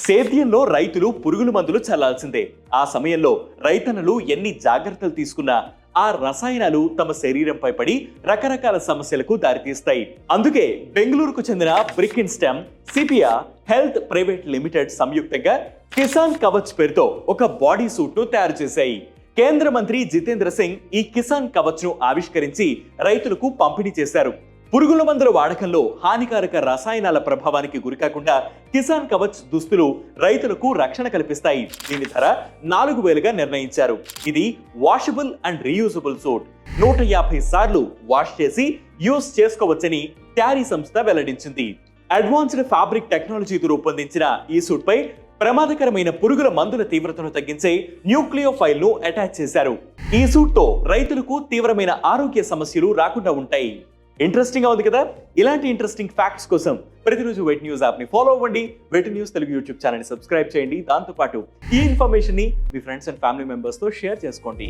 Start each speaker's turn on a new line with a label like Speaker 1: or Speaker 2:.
Speaker 1: సేద్యంలో రైతులు పురుగుల మందులు చల్లాల్సిందే. ఆ సమయంలో రైతన్నలు ఎన్ని జాగ్రత్తలు తీసుకున్నా ఆ రసాయనాలు తమ శరీరంపై పడి రకరకాల సమస్యలకు దారితీస్తాయి. అందుకే బెంగళూరుకు చెందిన brick in stem sepia health private limited సంయుక్తంగా కిసాన్ కవచ్ పేరుతో ఒక బాడీ సూట్ ను తయారు చేశాయి. కేంద్ర మంత్రి జితేంద్ర సింగ్ ఈ కిసాన్ కవచ్ ను ఆవిష్కరించి రైతులకు పంపిణీ చేశారు. పురుగుల మందుల వాడకంలో హానికారక రసాయనాల ప్రభావానికి గురికాకుండా కిసాన్ కవచ్ దుస్తులు రైతులకు రక్షణ కల్పిస్తాయి. దీని ధర 4,000గా నిర్ణయించారు. ఇది వాషబుల్ అండ్ రీయూజబుల్ సూట్. 150 సార్లు వాష్ చేసి యూజ్ చేసుకోవచ్చని ట్యారీ సంస్థ వెల్లడించింది. అడ్వాన్స్డ్ ఫ్యాబ్రిక్ టెక్నాలజీతో రూపొందించిన ఈ సూట్ పై ప్రమాదకరమైన పురుగుల మందుల తీవ్రతను తగ్గించే న్యూక్లియోఫైల్ ను అటాచ్ చేశారు. ఈ సూట్ తో రైతులకు తీవ్రమైన ఆరోగ్య సమస్యలు రాకుండా ఉంటాయి. ఇంట్రెస్టింగ్ గా ఉంది కదా? ఇలాంటి ఇంట్రెస్టింగ్ ఫ్యాక్ట్స్ కోసం ప్రతిరోజు వెట్ న్యూస్ యాప్ ని ఫాలో అవ్వండి. వెట్ న్యూస్ తెలుగు యూట్యూబ్ ఛానల్ ని సబ్స్క్రైబ్ చేయండి. దాంతో పాటు ఈ ఇన్ఫర్మేషన్ ని మీ ఫ్రెండ్స్ అండ్ ఫ్యామిలీ మెంబర్స్ తో షేర్ చేసుకోండి.